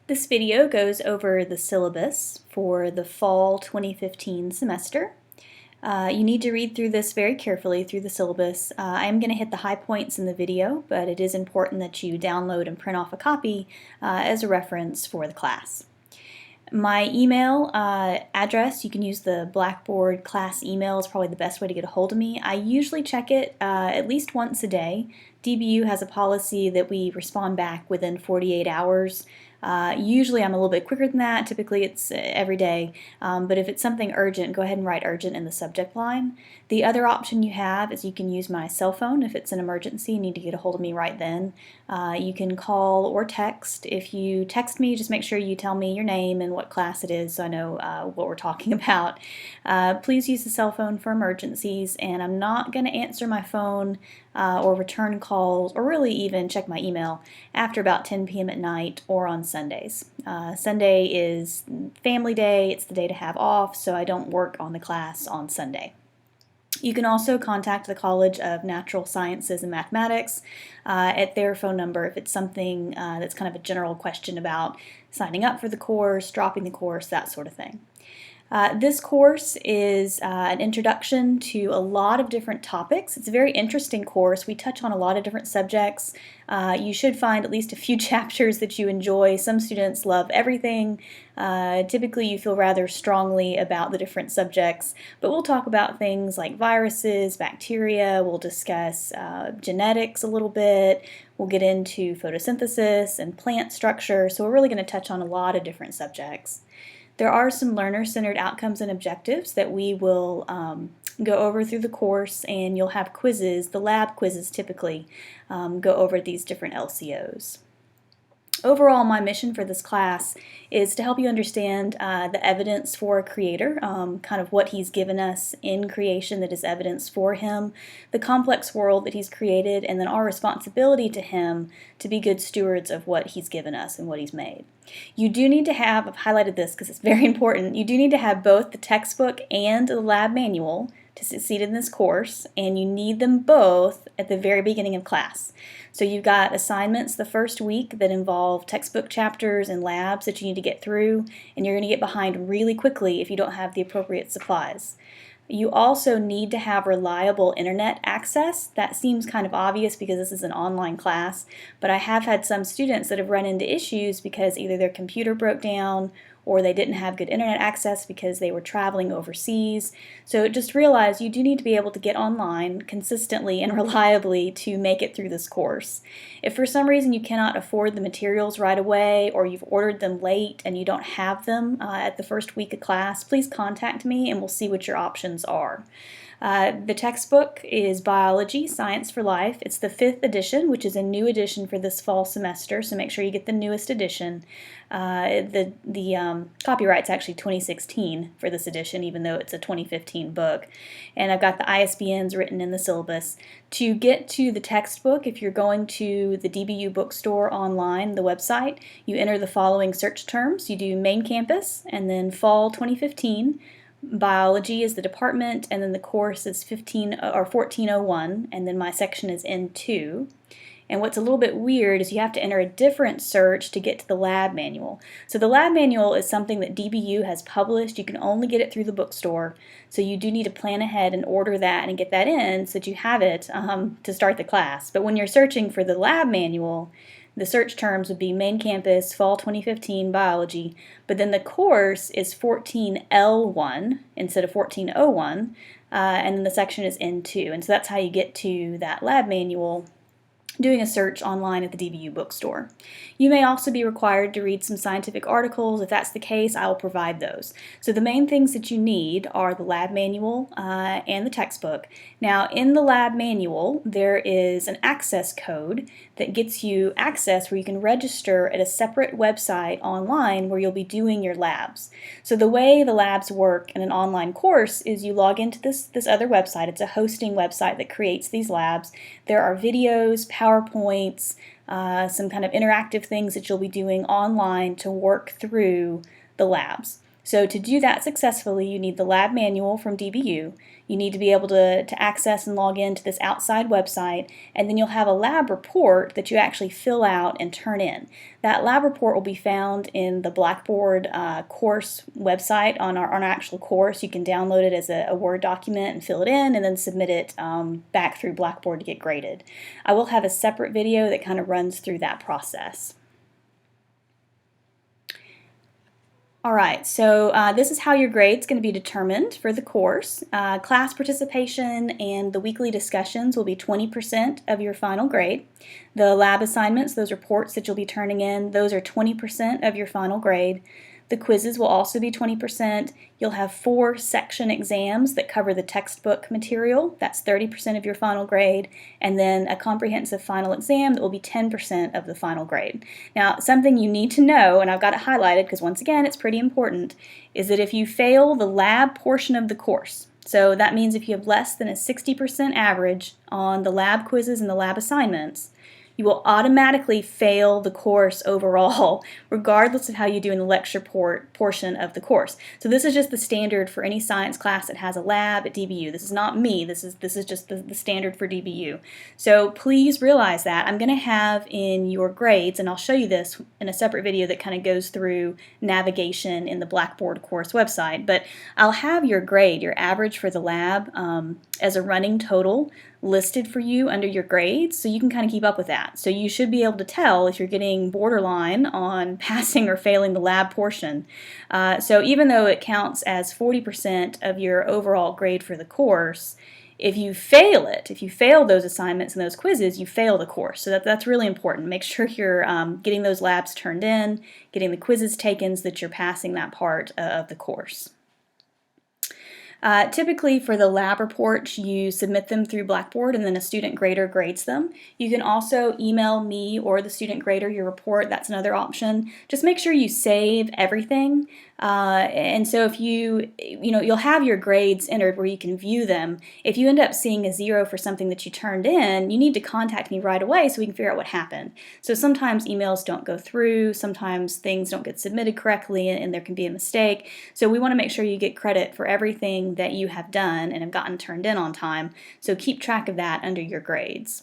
This video goes over the syllabus for the fall 2015 semester. You need to read through this very carefully through the syllabus. I'm going to hit the high points in the video, but it is important that you download and print off a copy as a reference for the class. My email address, you can use the Blackboard class email, is probably the best way to get a hold of me. I usually check it at least once a day. DBU has a policy that we respond back within 48 hours. Usually I'm a little bit quicker than that. Typically it's every day, but if it's something urgent, go ahead and write urgent in the subject line. The other option you have is you can use my cell phone if it's an emergency, you need to get a hold of me right then. You can call or text. If you text me, just make sure you tell me your name and what class it is so I know what we're talking about. Please use the cell phone for emergencies, and I'm not going to answer my phone or return calls or really even check my email after about 10 p.m. at night or on Sundays. Sunday is family day, it's the day to have off, so I don't work on the class on Sunday. You can also contact the College of Natural Sciences and Mathematics at their phone number if it's something that's kind of a general question about signing up for the course, dropping the course, that sort of thing. This course is an introduction to a lot of different topics. It's a very interesting course. We touch on a lot of different subjects. You should find at least a few chapters that you enjoy. Some students love everything. Typically you feel rather strongly about the different subjects, but we'll talk about things like viruses, bacteria, we'll discuss genetics a little bit, we'll get into photosynthesis and plant structure, so we're really going to touch on a lot of different subjects. There are some learner-centered outcomes and objectives that we will go over through the course, and you'll have quizzes, the lab quizzes typically, go over these different LCOs. Overall, my mission for this class is to help you understand the evidence for a creator, kind of what he's given us in creation that is evidence for him, the complex world that he's created, and then our responsibility to him to be good stewards of what he's given us and what he's made. You do need to have, I've highlighted this because it's very important, you do need to have both the textbook and the lab manual to succeed in this course, and you need them both at the very beginning of class. So you've got assignments the first week that involve textbook chapters and labs that you need to get through, and you're going to get behind really quickly if you don't have the appropriate supplies. You also need to have reliable internet access. That seems kind of obvious because this is an online class, but I have had some students that have run into issues because either their computer broke down or they didn't have good internet access because they were traveling overseas. So just realize you do need to be able to get online consistently and reliably to make it through this course. If for some reason you cannot afford the materials right away, or you've ordered them late and you don't have them at the first week of class, please contact me and we'll see what your options are. The textbook is Biology, Science for Life. It's the 5th edition, which is a new edition for this fall semester, so make sure you get the newest edition. The copyright's actually 2016 for this edition, even though it's a 2015 book. And I've got the ISBNs written in the syllabus. To get to the textbook, if you're going to the DBU bookstore online, the website, you enter the following search terms. You do main campus, and then fall 2015. Biology is the department, and then the course is 1401, and then my section is N2. And what's a little bit weird is you have to enter a different search to get to the lab manual. So the lab manual is something that DBU has published. You can only get it through the bookstore, so you do need to plan ahead and order that and get that in so that you have it to start the class. But when you're searching for the lab manual, the search terms would be main campus, fall 2015 biology, but then the course is 14L1 instead of 1401, and then the section is N2. And so that's how you get to that lab manual, doing a search online at the DBU bookstore. You may also be required to read some scientific articles. If that's the case, I will provide those. So the main things that you need are the lab manual and the textbook. Now in the lab manual there is an access code that gets you access where you can register at a separate website online where you'll be doing your labs. So the way the labs work in an online course is you log into this other website. It's a hosting website that creates these labs. There are videos, PowerPoints, some kind of interactive things that you'll be doing online to work through the labs. So to do that successfully, you need the lab manual from DBU. You need to be able to access and log into this outside website, and then you'll have a lab report that you actually fill out and turn in. That lab report will be found in the Blackboard course website on our actual course. You can download it as a Word document and fill it in, and then submit it back through Blackboard to get graded. I will have a separate video that kind of runs through that process. Alright, so this is how your grade's going to be determined for the course. Class participation and the weekly discussions will be 20% of your final grade. The lab assignments, those reports that you'll be turning in, those are 20% of your final grade. The quizzes will also be 20%. You'll have 4 section exams that cover the textbook material. That's 30% of your final grade. And then a comprehensive final exam that will be 10% of the final grade. Now, something you need to know, and I've got it highlighted because once again it's pretty important, is that if you fail the lab portion of the course, so that means if you have less than a 60% average on the lab quizzes and the lab assignments, you will automatically fail the course overall, regardless of how you do in the lecture portion of the course. So this is just the standard for any science class that has a lab at DBU. This is not me. This is just the standard for DBU. So please realize that. I'm going to have in your grades, and I'll show you this in a separate video that kind of goes through navigation in the Blackboard course website, but I'll have your grade, your average for the lab, as a running total listed for you under your grades, so you can kind of keep up with that. So you should be able to tell if you're getting borderline on passing or failing the lab portion. So even though it counts as 40% of your overall grade for the course, if you fail it, if you fail those assignments and those quizzes, you fail the course. So that's really important. Make sure you're getting those labs turned in, getting the quizzes taken so that you're passing that part of the course. Typically for the lab reports, you submit them through Blackboard and then a student grader grades them. You can also email me or the student grader your report. That's another option. Just make sure you save everything. And so if you'll have your grades entered where you can view them. If you end up seeing a 0 for something that you turned in, you need to contact me right away so we can figure out what happened. So sometimes emails don't go through, sometimes things don't get submitted correctly, and there can be a mistake. So we want to make sure you get credit for everything that you have done and have gotten turned in on time. So keep track of that under your grades.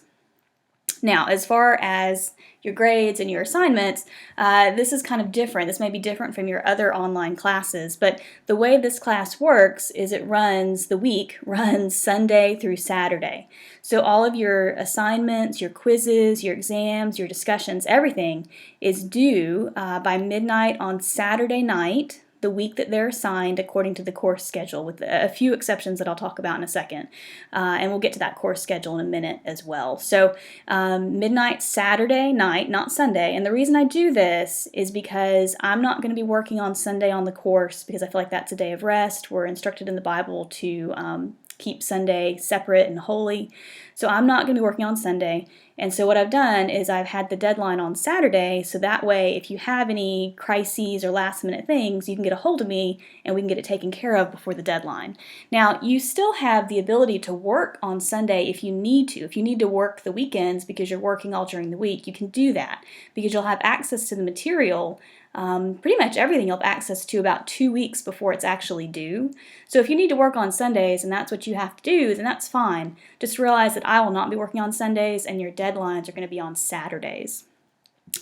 Now, as far as your grades and your assignments, this is kind of different. This may be different from your other online classes, but the way this class works is the week runs Sunday through Saturday. So all of your assignments, your quizzes, your exams, your discussions, everything is due by midnight on Saturday night, the week that they're assigned according to the course schedule, with a few exceptions that I'll talk about in a second. And we'll get to that course schedule in a minute as well. So midnight Saturday night, not Sunday. And the reason I do this is because I'm not going to be working on Sunday on the course because I feel like that's a day of rest. We're instructed in the Bible to keep Sunday separate and holy. So I'm not going to be working on Sunday. And so what I've done is I've had the deadline on Saturday, so that way if you have any crises or last minute things, you can get a hold of me and we can get it taken care of before the deadline. Now, you still have the ability to work on Sunday if you need to. If you need to work the weekends because you're working all during the week, you can do that because you'll have access to the material. Pretty much everything you'll have access to about 2 weeks before it's actually due. So if you need to work on Sundays and that's what you have to do, then that's fine. Just realize that I will not be working on Sundays and your deadlines are going to be on Saturdays.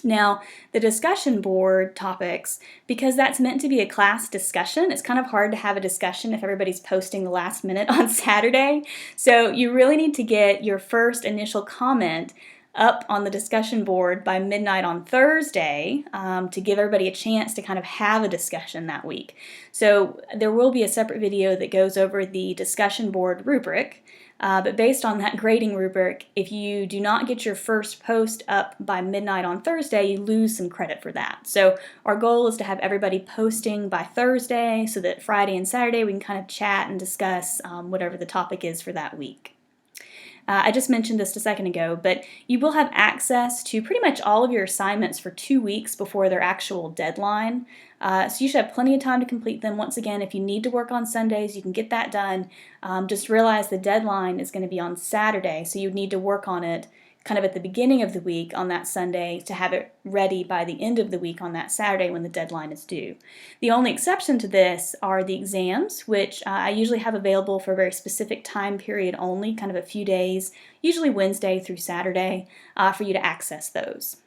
Now, the discussion board topics, because that's meant to be a class discussion, it's kind of hard to have a discussion if everybody's posting the last minute on Saturday. So you really need to get your first initial comment up on the discussion board by midnight on Thursday to give everybody a chance to kind of have a discussion that week. So there will be a separate video that goes over the discussion board rubric, but based on that grading rubric, if you do not get your first post up by midnight on Thursday, you lose some credit for that. So our goal is to have everybody posting by Thursday so that Friday and Saturday we can kind of chat and discuss whatever the topic is for that week. I just mentioned this a second ago, but you will have access to pretty much all of your assignments for 2 weeks before their actual deadline. So you should have plenty of time to complete them. Once again, if you need to work on Sundays, you can get that done. Just realize the deadline is going to be on Saturday, so you need to work on it kind of at the beginning of the week on that Sunday to have it ready by the end of the week on that Saturday when the deadline is due. The only exception to this are the exams, which I usually have available for a very specific time period only, kind of a few days, usually Wednesday through Saturday, for you to access those.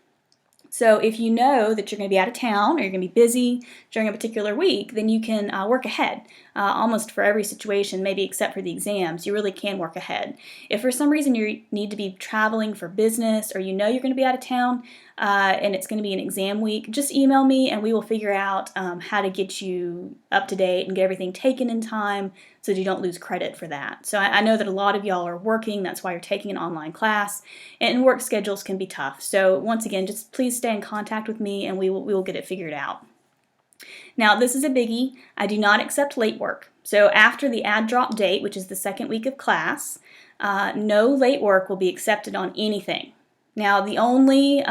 So if you know that you're going to be out of town or you're going to be busy during a particular week, then you can work ahead almost for every situation, maybe except for the exams. You really can work ahead. If for some reason you need to be traveling for business or you know you're going to be out of town and it's going to be an exam week, just email me and we will figure out how to get you up to date and get everything taken in time so that you don't lose credit for that. So I know that a lot of y'all are working, that's why you're taking an online class, and work schedules can be tough. So once again, just please stay in contact with me and we will get it figured out. Now this is a biggie, I do not accept late work. So after the add drop date, which is the second week of class, no late work will be accepted on anything. Now the only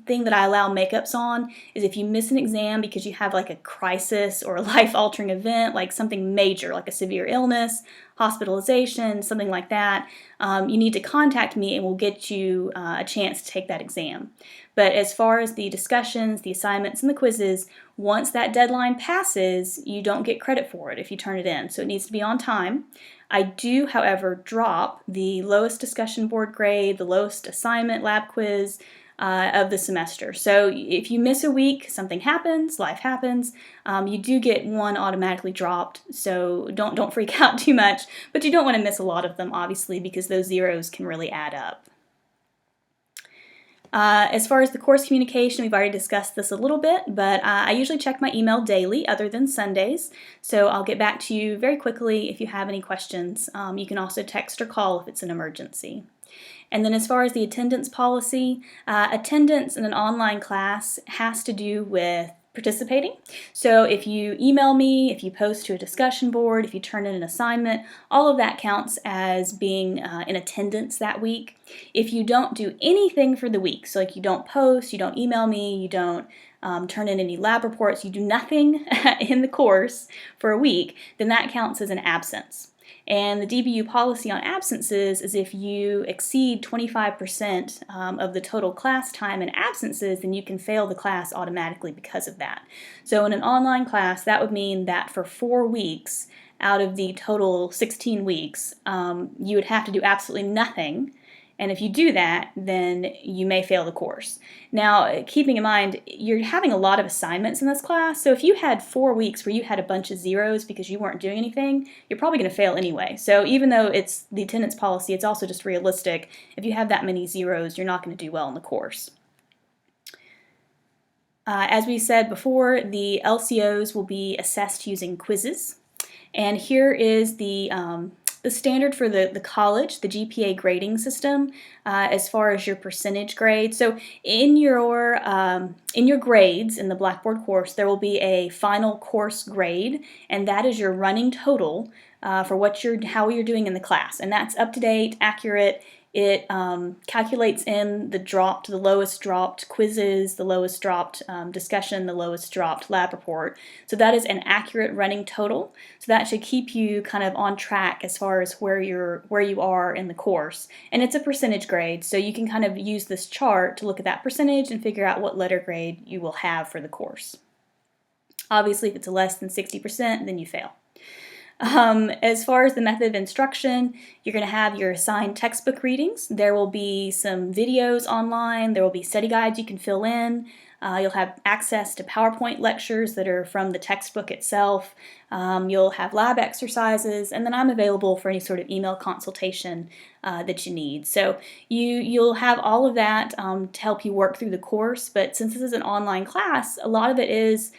thing that I allow makeups on is if you miss an exam because you have like a crisis or a life-altering event, like something major, like a severe illness, hospitalization, something like that, you need to contact me and we'll get you a chance to take that exam. But as far as the discussions, the assignments, and the quizzes, once that deadline passes, you don't get credit for it if you turn it in. So it needs to be on time. I do, however, drop the lowest discussion board grade, the lowest assignment lab quiz of the semester. So if you miss a week, something happens, life happens, you do get one automatically dropped. So don't freak out too much, but you don't want to miss a lot of them, obviously, because those zeros can really add up. As far as the course communication, we've already discussed this a little bit, but I usually check my email daily other than Sundays, so I'll get back to you very quickly if you have any questions. You can also text or call if it's an emergency. And then as far as the attendance policy, attendance in an online class has to do with participating. So if you email me, if you post to a discussion board, if you turn in an assignment, all of that counts as being in attendance that week. If you don't do anything for the week, so like you don't post, you don't email me, you don't turn in any lab reports, you do nothing in the course for a week, then that counts as an absence. And the DBU policy on absences is if you exceed 25% of the total class time in absences, then you can fail the class automatically because of that. So in an online class, that would mean that for 4 weeks out of the total 16 weeks, you would have to do absolutely nothing. And if you do that, then you may fail the course. Now, keeping in mind, you're having a lot of assignments in this class, so if you had 4 weeks where you had a bunch of zeros because you weren't doing anything, you're probably going to fail anyway. So even though it's the attendance policy, it's also just realistic. If you have that many zeros, you're not going to do well in the course. As we said before, the LCOs will be assessed using quizzes. And here is the standard for the college, the GPA grading system, as far as your percentage grade. So in your grades in the Blackboard course, there will be a final course grade, and that is your running total for how you're doing in the class. And that's up to date, accurate. It calculates in the lowest dropped quizzes, the lowest dropped discussion, the lowest dropped lab report. So that is an accurate running total. So that should keep you kind of on track as far as where you are in the course. And it's a percentage grade, so you can kind of use this chart to look at that percentage and figure out what letter grade you will have for the course. Obviously, if it's less than 60%, then you fail. As far as the method of instruction, you're going to have your assigned textbook readings. There will be some videos online. There will be study guides you can fill in. You'll have access to PowerPoint lectures that are from the textbook itself. You'll have lab exercises, and then I'm available for any sort of email consultation that you need. So you'll have all of that to help you work through the course, but since this is an online class, a lot of it is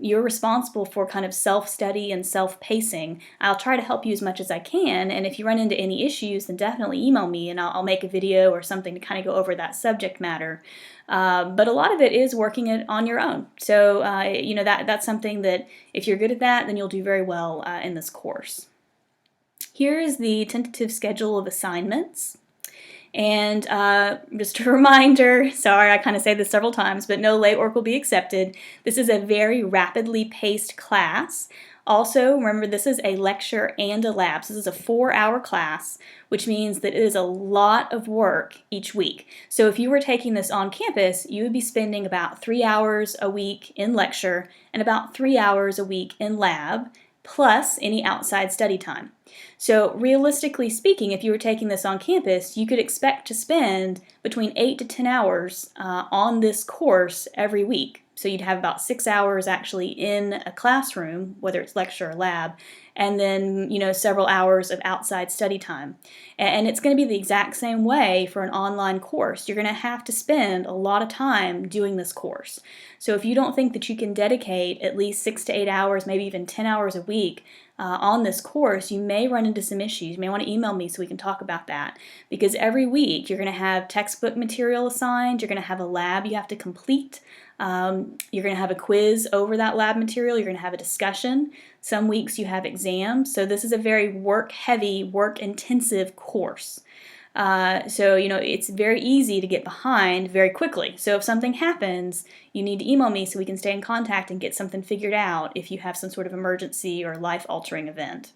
you're responsible for kind of self-study and self-pacing. I'll try to help you as much as I can, and if you run into any issues, then definitely email me and I'll make a video or something to kind of go over that subject matter. But a lot of it is working it on your own. So that's something that if you're good at that, then you'll do very well in this course. Here is the tentative schedule of assignments. And just a reminder, sorry I kind of say this several times, but no late work will be accepted. This is a very rapidly paced class. Also, remember this is a lecture and a lab. So this is a 4-hour class, which means that it is a lot of work each week. So if you were taking this on campus, you would be spending about 3 hours a week in lecture and about 3 hours a week in lab, plus any outside study time. So realistically speaking, if you were taking this on campus, you could expect to spend between 8 to 10 hours on this course every week. So you'd have about 6 hours actually in a classroom, whether it's lecture or lab, and then several hours of outside study time. And it's going to be the exact same way for an online course. You're going to have to spend a lot of time doing this course. So if you don't think that you can dedicate at least 6 to 8 hours, maybe even 10 hours a week on this course, you may run into some issues. You may want to email me so we can talk about that. Because every week you're going to have textbook material assigned, you're going to have a lab you have to complete, you're going to have a quiz over that lab material, you're going to have a discussion. Some weeks you have exams. So this is a very work-heavy, work-intensive course. So it's very easy to get behind very quickly. So if something happens, you need to email me so we can stay in contact and get something figured out if you have some sort of emergency or life-altering event.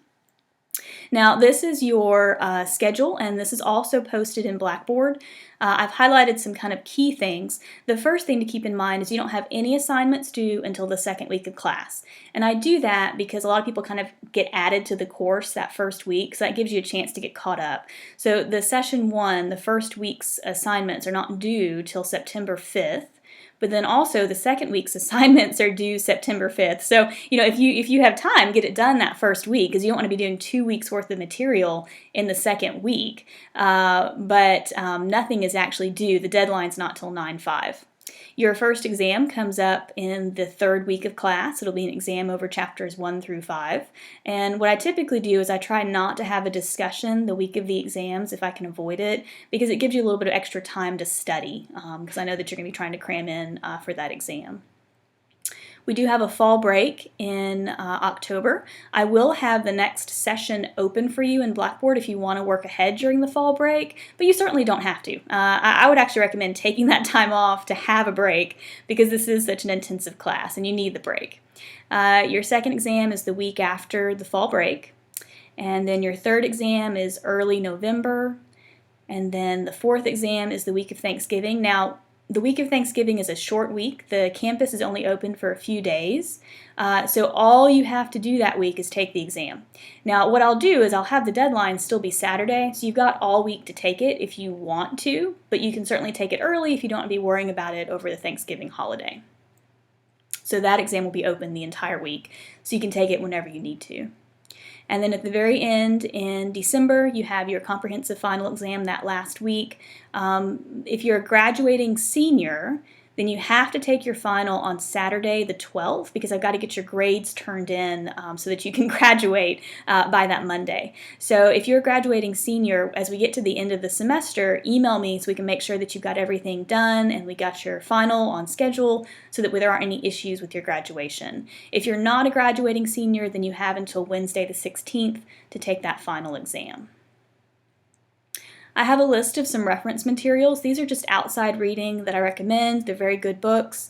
Now this is your schedule, and this is also posted in Blackboard. I've highlighted some kind of key things. The first thing to keep in mind is you don't have any assignments due until the second week of class. And I do that because a lot of people kind of get added to the course that first week, so that gives you a chance to get caught up. So the session 1, the first week's assignments are not due till September 5th. But then also the second week's assignments are due September 5th. So, if you have time, get it done that first week, because you don't want to be doing 2 weeks worth of material in the second week. But nothing is actually due. The deadline's not till 9/5. Your first exam comes up in the third week of class. It'll be an exam over chapters 1 through 5. And what I typically do is I try not to have a discussion the week of the exams if I can avoid it, because it gives you a little bit of extra time to study, because I know that you're going to be trying to cram in for that exam. We do have a fall break in October. I will have the next session open for you in Blackboard if you want to work ahead during the fall break, but you certainly don't have to. I would actually recommend taking that time off to have a break, because this is such an intensive class and you need the break. Your second exam is the week after the fall break, and then your third exam is early November, and then the fourth exam is the week of Thanksgiving. Now, the week of Thanksgiving is a short week. The campus is only open for a few days. So all you have to do that week is take the exam. Now what I'll do is I'll have the deadline still be Saturday, so you've got all week to take it if you want to, but you can certainly take it early if you don't want to be worrying about it over the Thanksgiving holiday. So that exam will be open the entire week, so you can take it whenever you need to. And then at the very end in December, you have your comprehensive final exam that last week. If you're a graduating senior, then you have to take your final on Saturday the 12th, because I've got to get your grades turned in so that you can graduate by that Monday. So if you're a graduating senior, as we get to the end of the semester, email me so we can make sure that you've got everything done and we got your final on schedule so that there aren't any issues with your graduation. If you're not a graduating senior, then you have until Wednesday the 16th to take that final exam. I have a list of some reference materials. These are just outside reading that I recommend. They're very good books,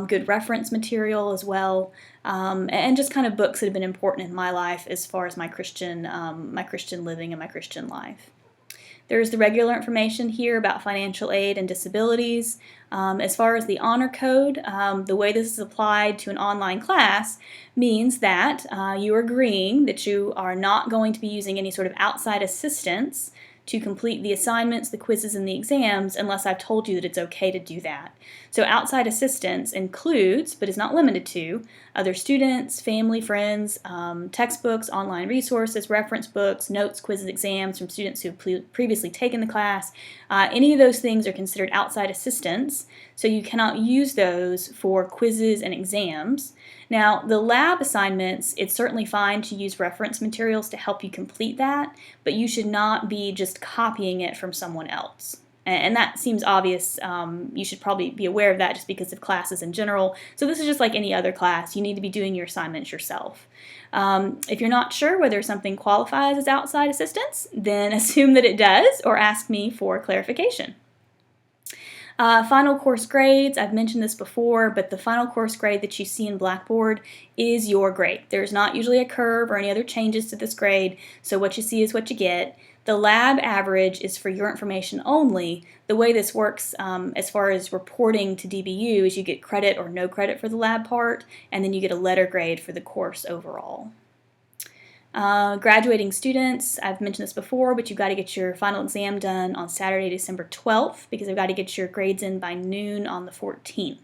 good reference material as well, and just kind of books that have been important in my life as far as my Christian living and my Christian life. There's the regular information here about financial aid and disabilities. As far as the honor code, the way this is applied to an online class means that you are agreeing that you are not going to be using any sort of outside assistance to complete the assignments, the quizzes, and the exams unless I've told you that it's okay to do that. So outside assistance includes, but is not limited to, other students, family, friends, textbooks, online resources, reference books, notes, quizzes, exams from students who have previously taken the class. Any of those things are considered outside assistance, so you cannot use those for quizzes and exams. Now, the lab assignments, it's certainly fine to use reference materials to help you complete that, but you should not be just copying it from someone else. And that seems obvious. You should probably be aware of that just because of classes in general. So this is just like any other class. You need to be doing your assignments yourself. If you're not sure whether something qualifies as outside assistance, then assume that it does or ask me for clarification. Final course grades, I've mentioned this before, but the final course grade that you see in Blackboard is your grade. There's not usually a curve or any other changes to this grade, so what you see is what you get. The lab average is for your information only. The way this works as far as reporting to DBU is you get credit or no credit for the lab part, and then you get a letter grade for the course overall. Graduating students, I've mentioned this before, but you've got to get your final exam done on Saturday, December 12th, because I've got to get your grades in by noon on the 14th.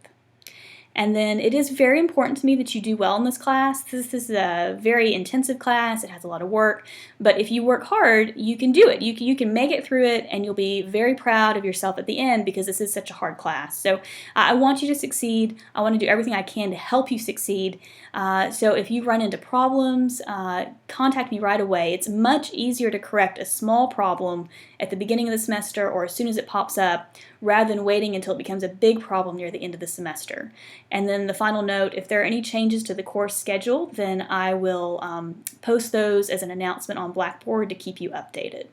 And then it is very important to me that you do well in this class. This is a very intensive class. It has a lot of work. But if you work hard, you can do it. You can make it through it, and you'll be very proud of yourself at the end because this is such a hard class. So I want you to succeed. I want to do everything I can to help you succeed. So if you run into problems, contact me right away. It's much easier to correct a small problem at the beginning of the semester or as soon as it pops up rather than waiting until it becomes a big problem near the end of the semester. And then the final note, if there are any changes to the course schedule, then I will post those as an announcement on Blackboard to keep you updated.